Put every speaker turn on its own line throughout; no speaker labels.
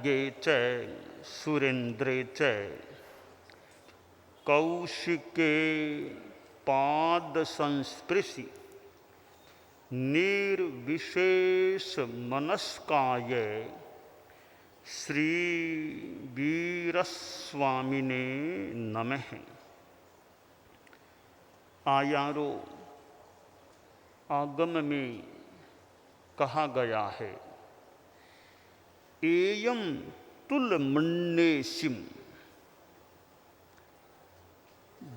खड्गे च सुरेन्द्रे च कौशिके पाद संस्पृशि निर्विशेष मनस्काय श्री वीरस्वामिने नमः। आयारो आगम में कहा गया है, एयम तुलमण्येशिम।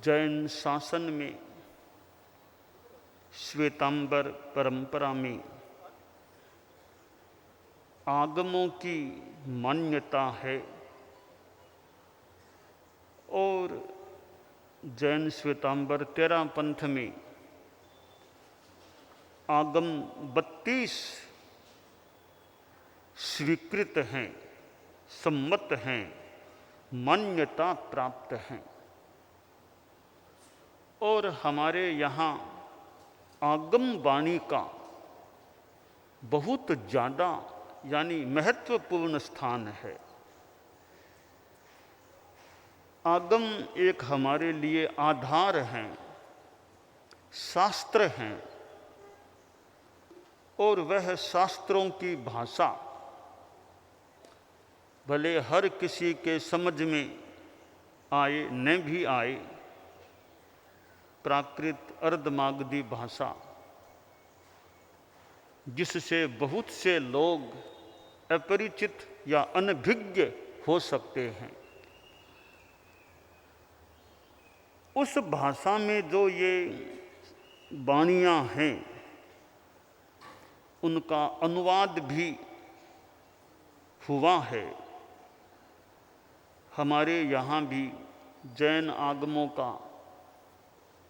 जैन शासन में श्वेतांबर परंपरा में आगमों की मान्यता है और जैन श्वेतांबर 13 पंथ में आगम 32 स्वीकृत हैं, सम्मत हैं, मान्यता प्राप्त हैं। और हमारे यहाँ आगम वाणी का बहुत ज़्यादा यानी महत्वपूर्ण स्थान है। आगम एक हमारे लिए आधार हैं, शास्त्र हैं और वह शास्त्रों की भाषा भले हर किसी के समझ में आए न भी आए, प्राकृत अर्धमागधी भाषा जिससे बहुत से लोग अपरिचित या अनभिज्ञ हो सकते हैं, उस भाषा में जो ये वाणियाँ हैं उनका अनुवाद भी हुआ है। हमारे यहाँ भी जैन आगमों का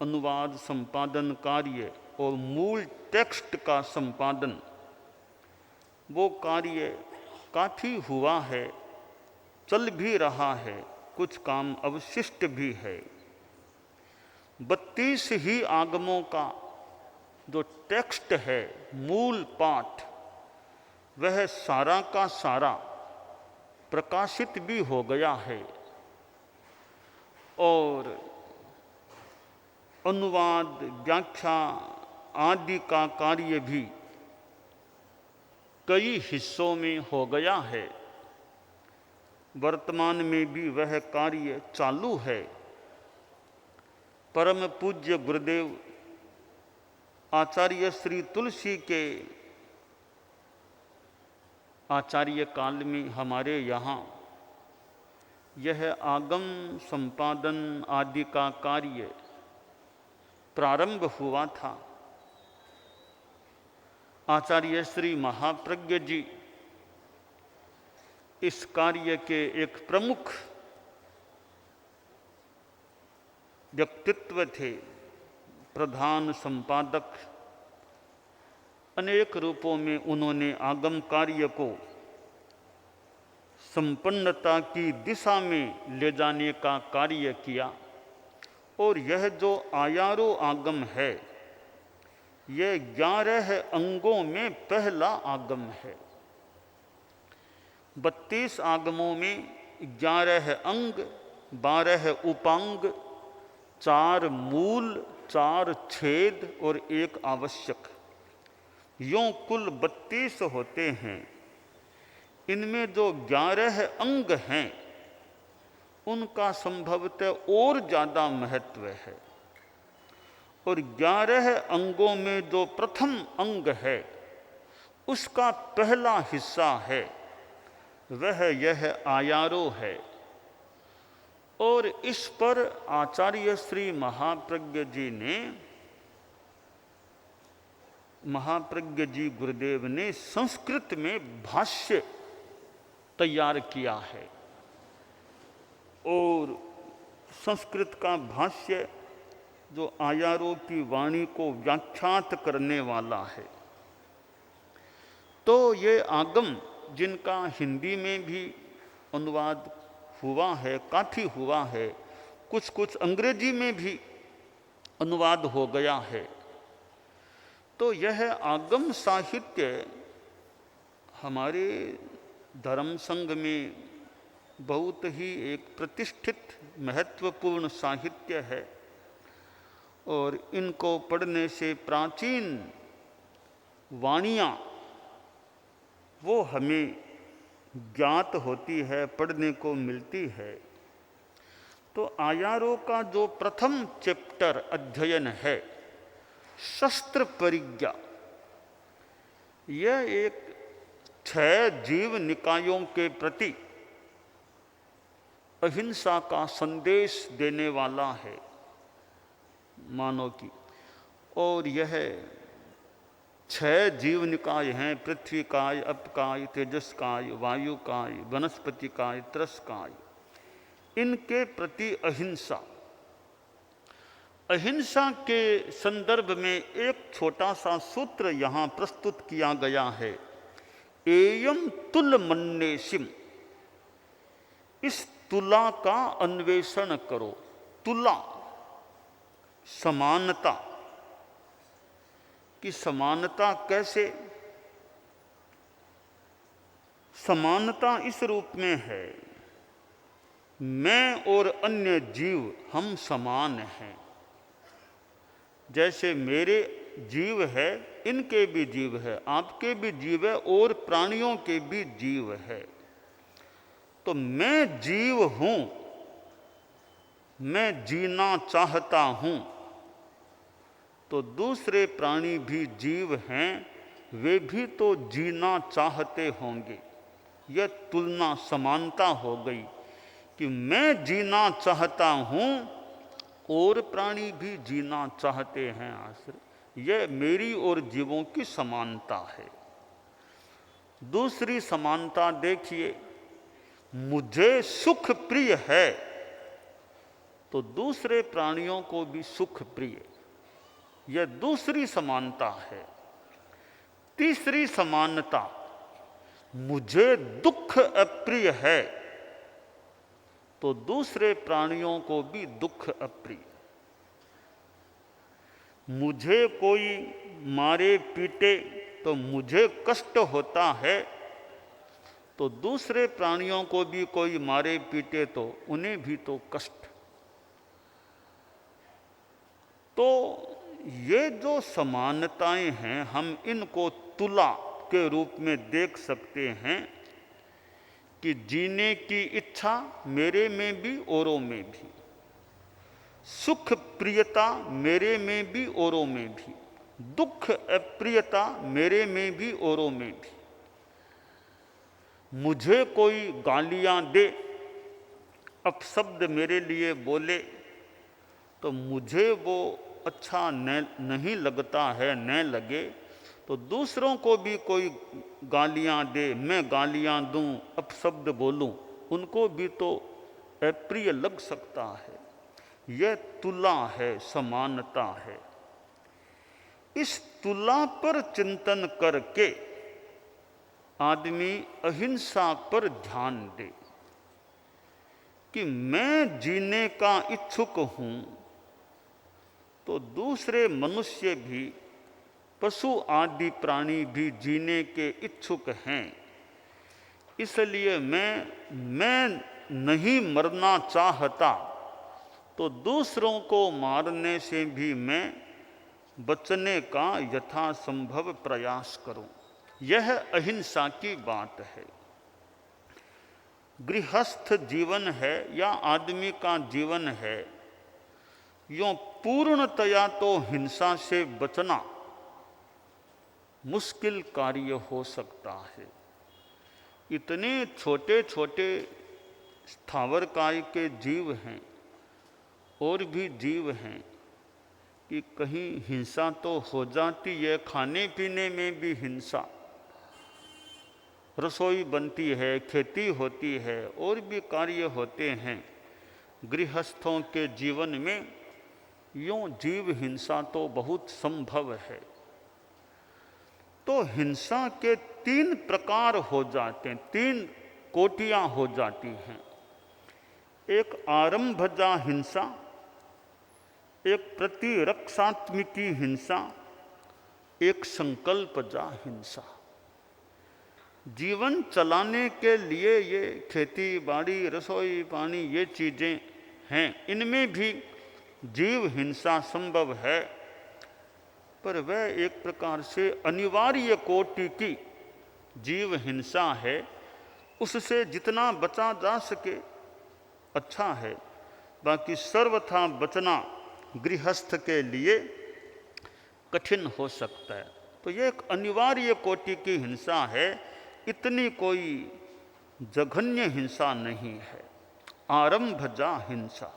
अनुवाद संपादन कार्य और मूल टेक्स्ट का संपादन वो कार्य काफ़ी हुआ है, चल भी रहा है, कुछ काम अवशिष्ट भी है। 32 ही आगमों का जो टेक्स्ट है, मूल पाठ, वह सारा का सारा प्रकाशित भी हो गया है और अनुवाद व्याख्या आदि का कार्य भी कई हिस्सों में हो गया है। वर्तमान में भी वह कार्य चालू है। परम पूज्य गुरुदेव आचार्य श्री तुलसी के आचार्य काल में हमारे यहाँ यह आगम संपादन आदि का कार्य प्रारंभ हुआ था। आचार्य श्री महाप्रज्ञ जी इस कार्य के एक प्रमुख व्यक्तित्व थे, प्रधान संपादक। अनेक रूपों में उन्होंने आगम कार्य को संपन्नता की दिशा में ले जाने का कार्य किया। और यह जो आयारो आगम है, यह 11 अंगों में पहला आगम है। 32 आगमों में 11 अंग, 12 उपांग, 4 मूल, 4 छेद और 1 आवश्यक, यों कुल 32 होते हैं। इनमें जो 11 अंग हैं उनका संभवतः और ज़्यादा महत्व है। और 11 अंगों में जो प्रथम अंग है उसका पहला हिस्सा है, वह यह आयारो है। और इस पर आचार्य श्री महाप्रज्ञ जी गुरुदेव ने संस्कृत में भाष्य तैयार किया है। और संस्कृत का भाष्य जो आयारो की वाणी को व्याख्यात करने वाला है। तो ये आगम जिनका हिंदी में भी अनुवाद हुआ है, काफ़ी हुआ है, कुछ कुछ अंग्रेजी में भी अनुवाद हो गया है। तो यह आगम साहित्य हमारे धर्म संघ में बहुत ही एक प्रतिष्ठित महत्वपूर्ण साहित्य है और इनको पढ़ने से प्राचीन वाणियाँ वो हमें ज्ञात होती है, पढ़ने को मिलती है। तो आयारों का जो प्रथम चैप्टर अध्ययन है शस्त्र परिज्ञा, यह एक 6 जीव निकायों के प्रति अहिंसा का संदेश देने वाला है मानव की। और यह 6 जीव निकाय हैं, पृथ्वी काय, अपकाय, तेजस काय, वायु काय, वनस्पति काय, त्रस काय। इनके प्रति अहिंसा, अहिंसा के संदर्भ में एक छोटा सा सूत्र यहाँ प्रस्तुत किया गया है। एयम तुल मन्नेशिम, इस तुला का अन्वेषण करो। तुला समानता कि समानता कैसे? समानता इस रूप में है, मैं और अन्य जीव हम समान हैं। जैसे मेरे जीव है, इनके भी जीव है, आपके भी जीव है और प्राणियों के भी जीव है। तो मैं जीव हूं, मैं जीना चाहता हूं, तो दूसरे प्राणी भी जीव हैं, वे भी तो जीना चाहते होंगे। यह तुलना समानता हो गई कि मैं जीना चाहता हूं और प्राणी भी जीना चाहते हैं। आश्रय, यह मेरी और जीवों की समानता है। दूसरी समानता देखिए, मुझे सुख प्रिय है तो दूसरे प्राणियों को भी सुख प्रिय, यह दूसरी समानता है। तीसरी समानता, मुझे दुख अप्रिय है तो दूसरे प्राणियों को भी दुख अप्रिय। मुझे कोई मारे पीटे तो मुझे कष्ट होता है, तो दूसरे प्राणियों को भी कोई मारे पीटे तो उन्हें भी तो कष्ट। तो ये जो समानताएं हैं, हम इनको तुला के रूप में देख सकते हैं कि जीने की इच्छा मेरे में भी औरों में भी, सुख प्रियता मेरे में भी औरों में भी, दुख अप्रियता मेरे में भी औरों में भी। मुझे कोई गालियां दे, अपशब्द मेरे लिए बोले, तो मुझे वो अच्छा नहीं लगता है, न लगे, तो दूसरों को भी कोई गालियां दे, मैं गालियां दूं, अपशब्द बोलूं, उनको भी तो अप्रिय लग सकता है। यह तुला है, समानता है। इस तुला पर चिंतन करके आदमी अहिंसा पर ध्यान दे कि मैं जीने का इच्छुक हूं, तो दूसरे मनुष्य भी, पशु आदि प्राणी भी जीने के इच्छुक हैं। इसलिए मैं नहीं मरना चाहता, तो दूसरों को मारने से भी मैं बचने का यथासंभव प्रयास करूं। यह अहिंसा की बात है। गृहस्थ जीवन है या आदमी का जीवन है, यूं पूर्णतया तो हिंसा से बचना मुश्किल कार्य हो सकता है। इतने छोटे छोटे स्थावर काय के जीव हैं और भी जीव हैं कि कहीं हिंसा तो हो जाती है, खाने पीने में भी हिंसा, रसोई बनती है, खेती होती है, और भी कार्य होते हैं। गृहस्थों के जीवन में यूं जीव हिंसा तो बहुत संभव है। तो हिंसा के 3 प्रकार हो जाते हैं, 3 कोटियां हो जाती हैं। एक आरंभजा हिंसा, एक प्रतिरक्षात्मिकी हिंसा, एक संकल्पजा हिंसा। जीवन चलाने के लिए ये खेती बाड़ी, रसोई पानी, ये चीज़ें हैं, इनमें भी जीव हिंसा संभव है, पर वह एक प्रकार से अनिवार्य कोटि की जीव हिंसा है। उससे जितना बचा जा सके अच्छा है, बाकी सर्वथा बचना गृहस्थ के लिए कठिन हो सकता है। तो ये एक अनिवार्य कोटि की हिंसा है, इतनी कोई जघन्य हिंसा नहीं है। आरंभजा हिंसा।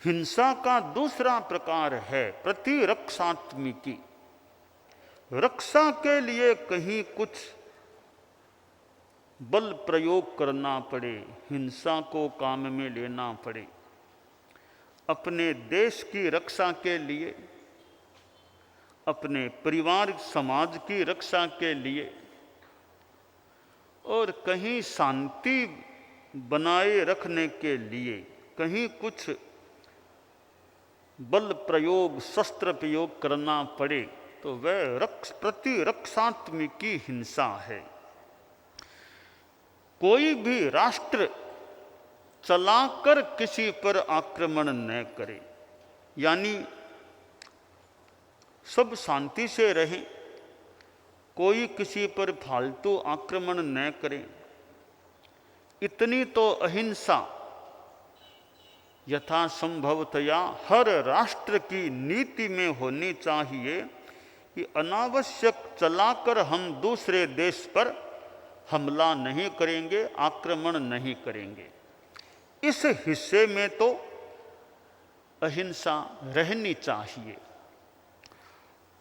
हिंसा का दूसरा प्रकार है प्रतिरक्षात्मिकी। रक्षा के लिए कहीं कुछ बल प्रयोग करना पड़े, हिंसा को काम में लेना पड़े, अपने देश की रक्षा के लिए, अपने परिवार समाज की रक्षा के लिए, और कहीं शांति बनाए रखने के लिए कहीं कुछ बल प्रयोग, शस्त्र प्रयोग करना पड़े, तो वह प्रतिरक्षात्मिकी हिंसा है। कोई भी राष्ट्र चलाकर किसी पर आक्रमण न करे, यानी सब शांति से रहें, कोई किसी पर फालतू आक्रमण न करे, इतनी तो अहिंसा यथासंभवतया हर राष्ट्र की नीति में होनी चाहिए कि अनावश्यक चलाकर हम दूसरे देश पर हमला नहीं करेंगे, आक्रमण नहीं करेंगे। इस हिस्से में तो अहिंसा रहनी चाहिए।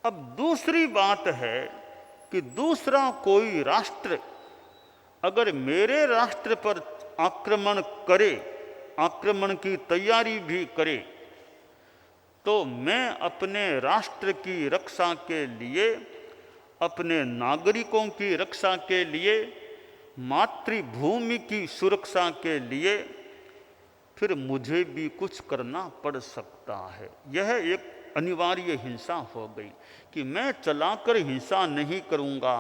अब दूसरी बात है कि दूसरा कोई राष्ट्र अगर मेरे राष्ट्र पर आक्रमण करे, आक्रमण की तैयारी भी करे, तो मैं अपने राष्ट्र की रक्षा के लिए, अपने नागरिकों की रक्षा के लिए, मातृभूमि की सुरक्षा के लिए फिर मुझे भी कुछ करना पड़ सकता है। यह एक अनिवार्य हिंसा हो गई कि मैं चलाकर हिंसा नहीं करूँगा,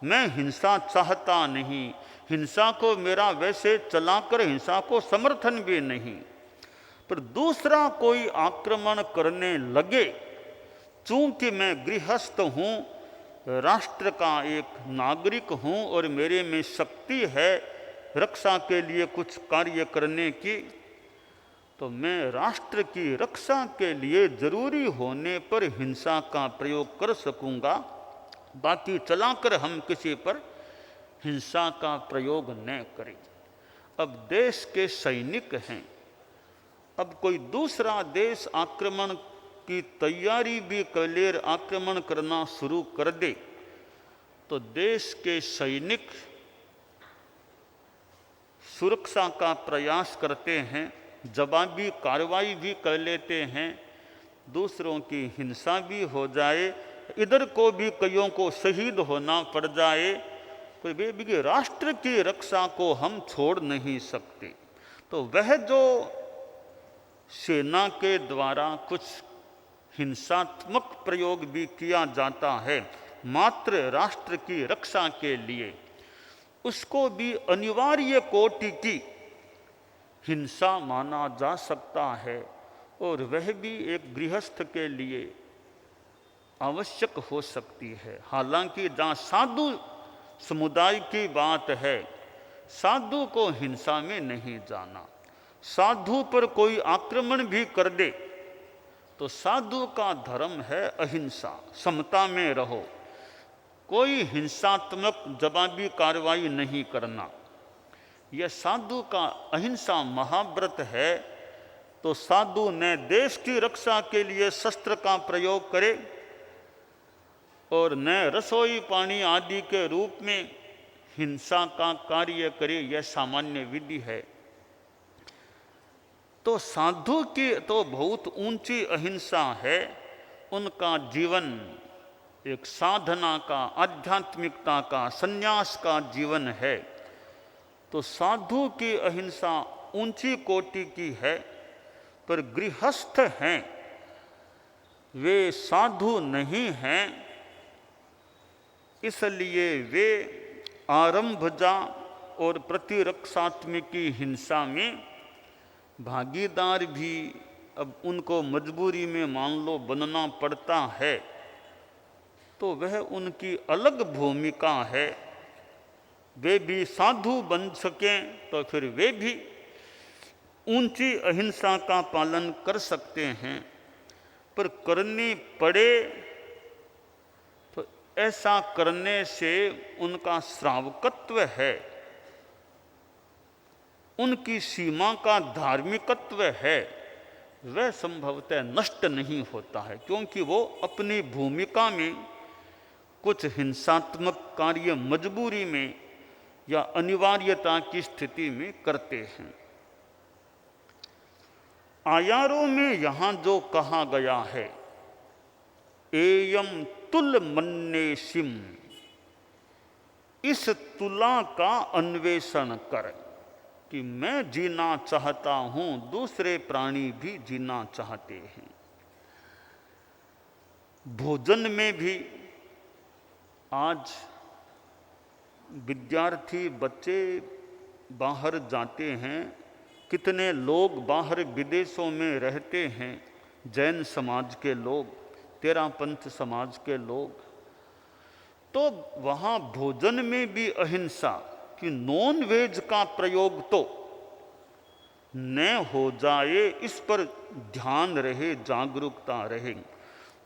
मैं हिंसा चाहता नहीं, हिंसा को मेरा वैसे चलाकर हिंसा को समर्थन भी नहीं, पर दूसरा कोई आक्रमण करने लगे, चूंकि मैं गृहस्थ हूँ, राष्ट्र का एक नागरिक हूँ और मेरे में शक्ति है रक्षा के लिए कुछ कार्य करने की, तो मैं राष्ट्र की रक्षा के लिए जरूरी होने पर हिंसा का प्रयोग कर सकूँगा, बाकी चलाकर हम किसी पर हिंसा का प्रयोग न करें। अब देश के सैनिक हैं, अब कोई दूसरा देश आक्रमण की तैयारी भी कर ले, आक्रमण करना शुरू कर दे, तो देश के सैनिक सुरक्षा का प्रयास करते हैं, जवाबी कार्रवाई भी कर लेते हैं, दूसरों की हिंसा भी हो जाए, इधर को भी कईयों को शहीद होना पड़ जाए, तो वे राष्ट्र की रक्षा को हम छोड़ नहीं सकते। तो वह जो सेना के द्वारा कुछ हिंसात्मक प्रयोग भी किया जाता है मात्र राष्ट्र की रक्षा के लिए, उसको भी अनिवार्य कोटि की हिंसा माना जा सकता है, और वह भी एक गृहस्थ के लिए आवश्यक हो सकती है। हालांकि जहाँ साधु समुदाय की बात है, साधु को हिंसा में नहीं जाना। साधु पर कोई आक्रमण भी कर दे तो साधु का धर्म है अहिंसा, समता में रहो, कोई हिंसात्मक जवाबी कार्रवाई नहीं करना। यह साधु का अहिंसा महाव्रत है। तो साधु न देश की रक्षा के लिए शस्त्र का प्रयोग करे और न रसोई पानी आदि के रूप में हिंसा का कार्य करे, यह सामान्य विधि है। तो साधु की तो बहुत ऊंची अहिंसा है, उनका जीवन एक साधना का, आध्यात्मिकता का, संन्यास का जीवन है। तो साधु की अहिंसा ऊंची कोटि की है, पर गृहस्थ हैं, वे साधु नहीं हैं, इसलिए वे आरंभजा और प्रतिरक्षात्मकी हिंसा में भागीदार भी अब उनको मजबूरी में मान लो बनना पड़ता है, तो वह उनकी अलग भूमिका है। वे भी साधु बन सकें तो फिर वे भी ऊंची अहिंसा का पालन कर सकते हैं, पर करनी पड़े तो ऐसा करने से उनका श्रावकत्व है, उनकी सीमा का धार्मिकत्व है, वह संभवतः नष्ट नहीं होता है, क्योंकि वो अपनी भूमिका में कुछ हिंसात्मक कार्य मजबूरी में या अनिवार्यता की स्थिति में करते हैं। आयारों में यहाँ जो कहा गया है, एयम तुल मन्नेशिम, इस तुला का अन्वेषण कर, कि मैं जीना चाहता हूं, दूसरे प्राणी भी जीना चाहते हैं। भोजन में भी आज विद्यार्थी बच्चे बाहर जाते हैं, कितने लोग बाहर विदेशों में रहते हैं, जैन समाज के लोग, तेरापंथ समाज के लोग, तो वहाँ भोजन में भी अहिंसा कि नॉन वेज का प्रयोग तो न हो जाए, इस पर ध्यान रहे, जागरूकता रहे।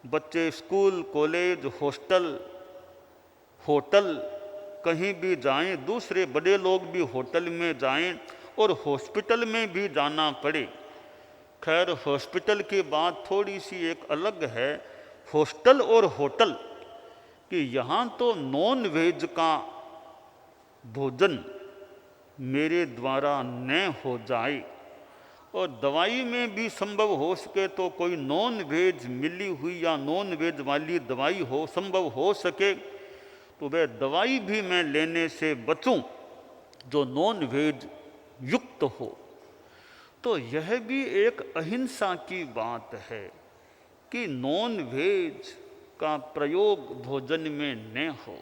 बच्चे स्कूल, कॉलेज, होटल कहीं भी जाएं, दूसरे बड़े लोग भी होटल में जाएं और हॉस्पिटल में भी जाना पड़े। खैर हॉस्पिटल की बात थोड़ी सी एक अलग है, हॉस्टल और होटल कि यहाँ तो नॉन वेज का भोजन मेरे द्वारा न हो जाए, और दवाई में भी संभव हो सके तो कोई नॉन वेज मिली हुई या नॉन वेज वाली दवाई हो, संभव हो सके तो वह दवाई भी मैं लेने से बचूं जो नॉन वेज युक्त हो। तो यह भी एक अहिंसा की बात है कि नॉन वेज का प्रयोग भोजन में न हो।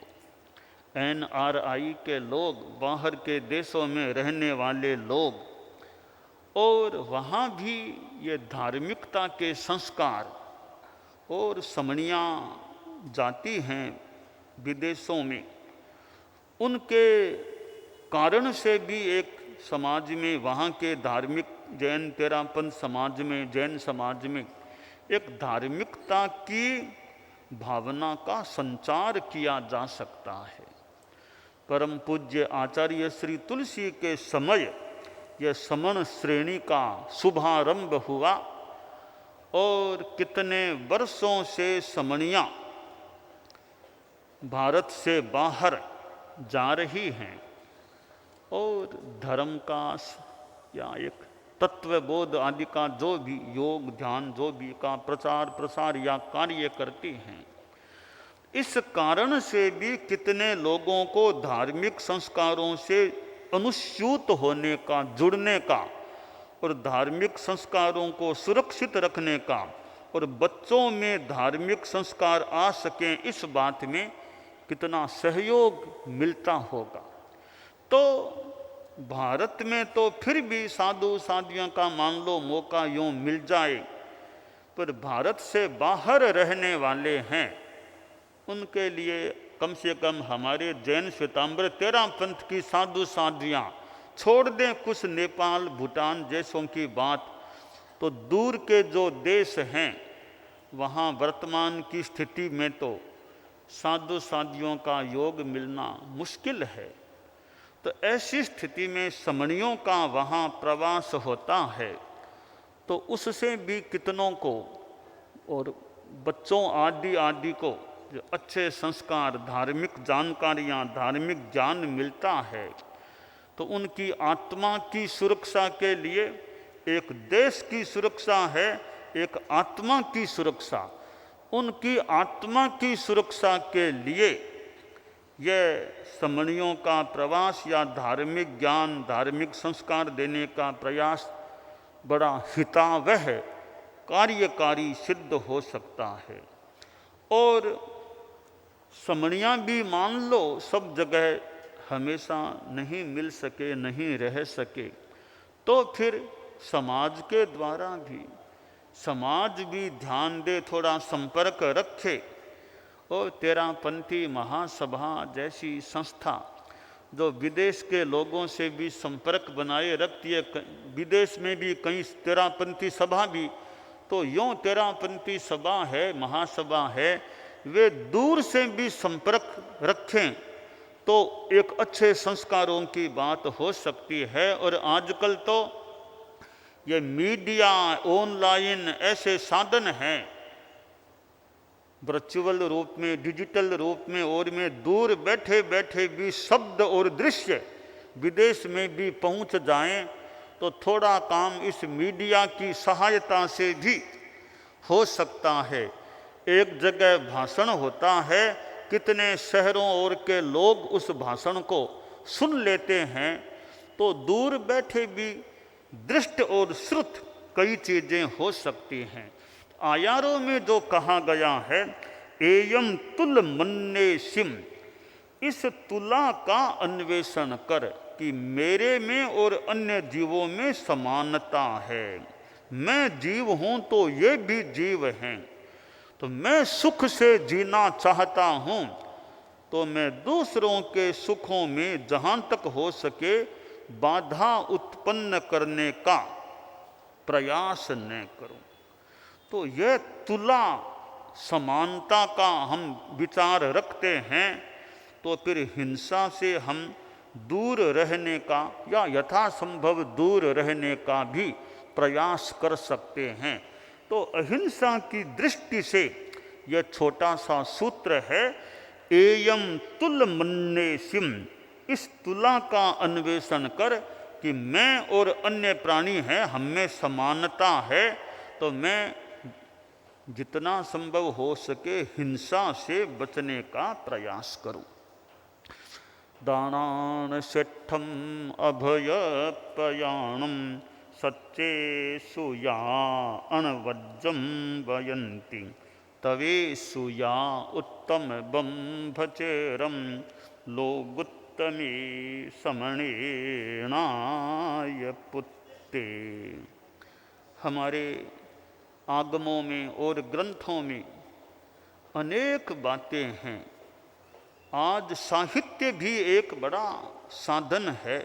NRI के लोग, बाहर के देशों में रहने वाले लोग, और वहाँ भी ये धार्मिकता के संस्कार और समणियाँ जाती हैं विदेशों में, उनके कारण से भी एक समाज में, वहाँ के धार्मिक जैन तेरापंथ समाज में, जैन समाज में एक धार्मिकता की भावना का संचार किया जा सकता है। परम पूज्य आचार्य श्री तुलसी के समय यह समण श्रेणी का शुभारंभ हुआ और कितने वर्षों से समणियाँ भारत से बाहर जा रही हैं और धर्म का या एक तत्वबोध आदि का जो भी योग ध्यान जो भी का प्रचार प्रसार या कार्य करती हैं। इस कारण से भी कितने लोगों को धार्मिक संस्कारों से अनुस्यूत होने का, जुड़ने का और धार्मिक संस्कारों को सुरक्षित रखने का और बच्चों में धार्मिक संस्कार आ सकें, इस बात में कितना सहयोग मिलता होगा। तो भारत में तो फिर भी साधु साधियों का मान लो मौका यूँ मिल जाए, पर भारत से बाहर रहने वाले हैं उनके लिए कम से कम हमारे जैन श्वेतांबर तेरापंथ की साधु साधियाँ छोड़ दें कुछ नेपाल भूटान जैसों की बात, तो दूर के जो देश हैं वहाँ वर्तमान की स्थिति में तो साधु साधियों का योग मिलना मुश्किल है। तो ऐसी स्थिति में समणियों का वहाँ प्रवास होता है, तो उससे भी कितनों को और बच्चों आदि को जो अच्छे संस्कार, धार्मिक जानकारियाँ, धार्मिक ज्ञान मिलता है, तो उनकी आत्मा की सुरक्षा के लिए एक देश की सुरक्षा है, एक आत्मा की सुरक्षा। उनकी आत्मा की सुरक्षा के लिए यह समणियों का प्रवास या धार्मिक ज्ञान, धार्मिक संस्कार देने का प्रयास बड़ा हितावह कार्यकारी सिद्ध हो सकता है। और समणियाँ भी मान लो सब जगह हमेशा नहीं मिल सके, नहीं रह सके, तो फिर समाज के द्वारा भी समाज भी ध्यान दे, थोड़ा संपर्क रखे। और तेरापंथी महासभा जैसी संस्था जो विदेश के लोगों से भी संपर्क बनाए रखती है, विदेश में भी कई तेरापंथी सभा भी, तो यूँ तेरापंथी सभा है, महासभा है, वे दूर से भी संपर्क रखें तो एक अच्छे संस्कारों की बात हो सकती है। और आजकल तो ये मीडिया, ऑनलाइन ऐसे साधन हैं, वर्चुअल रूप में, डिजिटल रूप में, और में दूर बैठे बैठे भी शब्द और दृश्य विदेश में भी पहुंच जाएं, तो थोड़ा काम इस मीडिया की सहायता से भी हो सकता है। एक जगह भाषण होता है, कितने शहरों और के लोग उस भाषण को सुन लेते हैं, तो दूर बैठे भी दृष्ट और श्रुत कई चीज़ें हो सकती हैं। आयारों में जो कहा गया है, एयम तुल मन्ने सिम, इस तुला का अन्वेषण कर कि मेरे में और अन्य जीवों में समानता है। मैं जीव हूँ तो ये भी जीव हैं, तो मैं सुख से जीना चाहता हूँ, तो मैं दूसरों के सुखों में जहाँ तक हो सके बाधा उत्पन्न करने का प्रयास न करूँ। तो यह तुला समानता का हम विचार रखते हैं, तो फिर हिंसा से हम दूर रहने का या यथासंभव दूर रहने का भी प्रयास कर सकते हैं। तो अहिंसा की दृष्टि से यह छोटा सा सूत्र है, एयम तुल मन्ने सिम, इस तुला का अन्वेषण कर कि मैं और अन्य प्राणी हैं, हम में समानता है, तो मैं जितना संभव हो सके हिंसा से बचने का प्रयास करूं। दानान सेठम अभयपयाणम सच्चे सुया अणवज्जम वयंती तवे सुया उत्तम बंभचेरम लोगुत्तमे समणेनाय पुत्ते। हमारे आगमों में और ग्रंथों में अनेक बातें हैं। आज साहित्य भी एक बड़ा साधन है,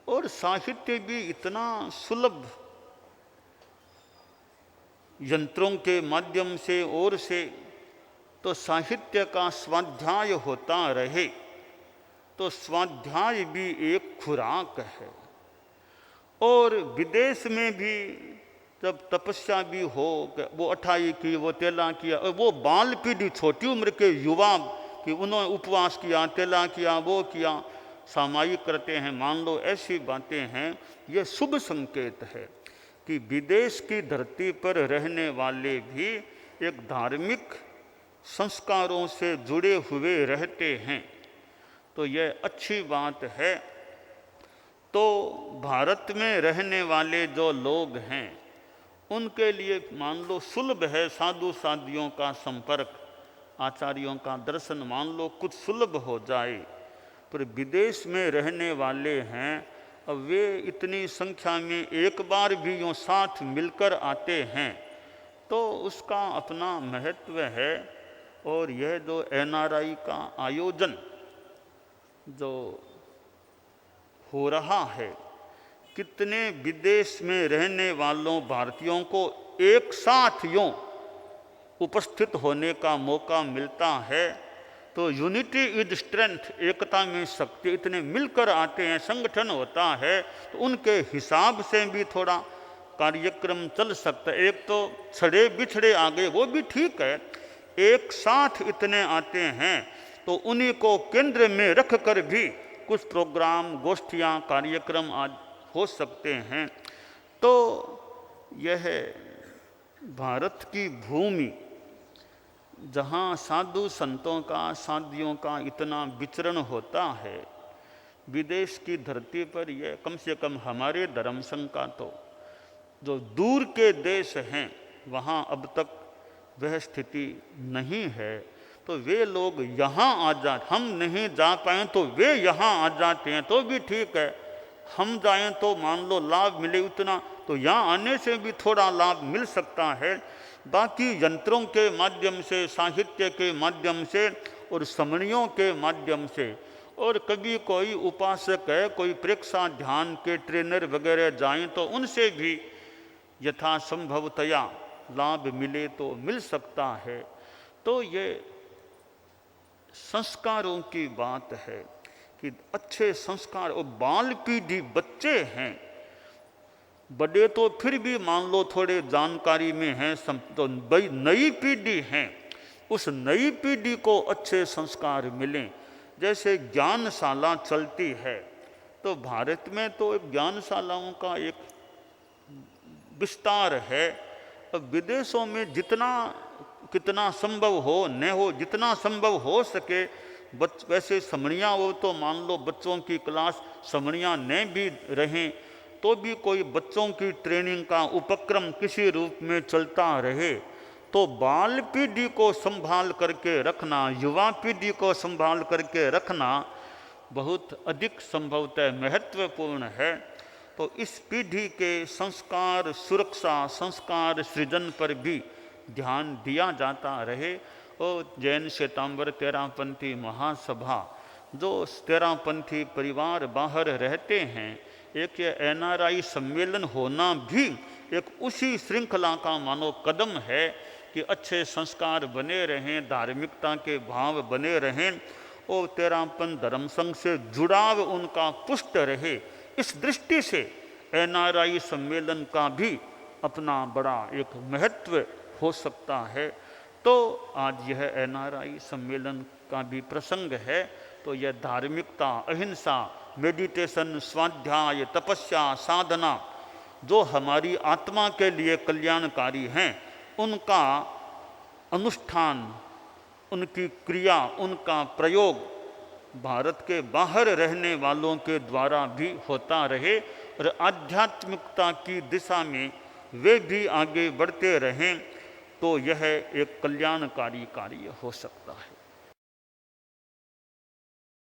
और साहित्य भी इतना सुलभ यंत्रों के माध्यम से और से, तो साहित्य का स्वाध्याय होता रहे, तो स्वाध्याय भी एक खुराक है। और विदेश में भी जब तपस्या भी हो, वो अठाई की, वो तेला किया, और वो बाल पीढ़ी छोटी उम्र के युवा कि उन्होंने उपवास किया, तेला किया, वो किया, सामायिक करते हैं, मान लो ऐसी बातें हैं। ये शुभ संकेत है कि विदेश की धरती पर रहने वाले भी एक धार्मिक संस्कारों से जुड़े हुए रहते हैं, तो यह अच्छी बात है। तो भारत में रहने वाले जो लोग हैं उनके लिए मान लो सुलभ है साधु साधियों का संपर्क, आचार्यों का दर्शन मान लो कुछ सुलभ हो जाए। पर विदेश में रहने वाले हैं, अब वे इतनी संख्या में एक बार भी यूँ साथ मिलकर आते हैं, तो उसका अपना महत्व है। और यह जो NRI का आयोजन जो हो रहा है, कितने विदेश में रहने वालों भारतीयों को एक साथ यूँ उपस्थित होने का मौका मिलता है, तो यूनिटी इज स्ट्रेंथ, एकता में शक्ति, इतने मिलकर आते हैं, संगठन होता है, तो उनके हिसाब से भी थोड़ा कार्यक्रम चल सकता है। एक तो छड़े बिछड़े आ गए, वो भी ठीक है, एक साथ इतने आते हैं, तो उन्हीं को केंद्र में रख कर भी कुछ प्रोग्राम, गोष्ठियाँ, कार्यक्रम आज हो सकते हैं। तो यह भारत की भूमि जहाँ साधु संतों का, साधियों का इतना विचरण होता है, विदेश की धरती पर यह कम से कम हमारे धर्म संघ का तो जो दूर के देश हैं वहाँ अब तक वह स्थिति नहीं है। तो वे लोग यहाँ आ जाते, हम नहीं जा पाएँ तो वे यहाँ आ जाते हैं तो भी ठीक है। हम जाएं तो मान लो लाभ मिले उतना, तो यहाँ आने से भी थोड़ा लाभ मिल सकता है। बाकी यंत्रों के माध्यम से, साहित्य के माध्यम से और समणियों के माध्यम से, और कभी कोई उपासक है, कोई प्रेक्षा ध्यान के ट्रेनर वगैरह जाएं तो उनसे भी यथासंभवतया लाभ मिले तो मिल सकता है। तो ये संस्कारों की बात है कि अच्छे संस्कार, और बाल पीढ़ी बच्चे हैं, बड़े तो फिर भी मान लो थोड़े जानकारी में हैं, तो नई पीढ़ी है, उस नई पीढ़ी को अच्छे संस्कार मिलें। जैसे ज्ञानशाला चलती है, तो भारत में तो ज्ञानशालाओं का एक विस्तार है। अब विदेशों में जितना कितना संभव हो न हो, जितना संभव हो सके वैसे समणियाँ हो तो मान लो बच्चों की क्लास समणियाँ न भी रहें तो भी कोई बच्चों की ट्रेनिंग का उपक्रम किसी रूप में चलता रहे। तो बाल पीढ़ी को संभाल करके रखना, युवा पीढ़ी को संभाल करके रखना बहुत अधिक संभवतः महत्वपूर्ण है। तो इस पीढ़ी के संस्कार सुरक्षा, संस्कार सृजन पर भी ध्यान दिया जाता रहे। और जैन श्वेतांबर तेरहपंथी महासभा, जो तेरहपंथी परिवार बाहर रहते हैं, एक ये NRI सम्मेलन होना भी एक उसी श्रृंखला का मानो कदम है कि अच्छे संस्कार बने रहें, धार्मिकता के भाव बने रहें और तेरहपन धर्म संघ से जुड़ाव उनका पुष्ट रहे। इस दृष्टि से NRI सम्मेलन का भी अपना बड़ा एक महत्व हो सकता है। तो आज यह NRI सम्मेलन का भी प्रसंग है। तो यह धार्मिकता, अहिंसा, मेडिटेशन, स्वाध्याय, तपस्या, साधना जो हमारी आत्मा के लिए कल्याणकारी हैं, उनका अनुष्ठान, उनकी क्रिया, उनका प्रयोग भारत के बाहर रहने वालों के द्वारा भी होता रहे और आध्यात्मिकता की दिशा में वे भी आगे बढ़ते रहें, तो यह एक कल्याणकारी कार्य हो सकता है।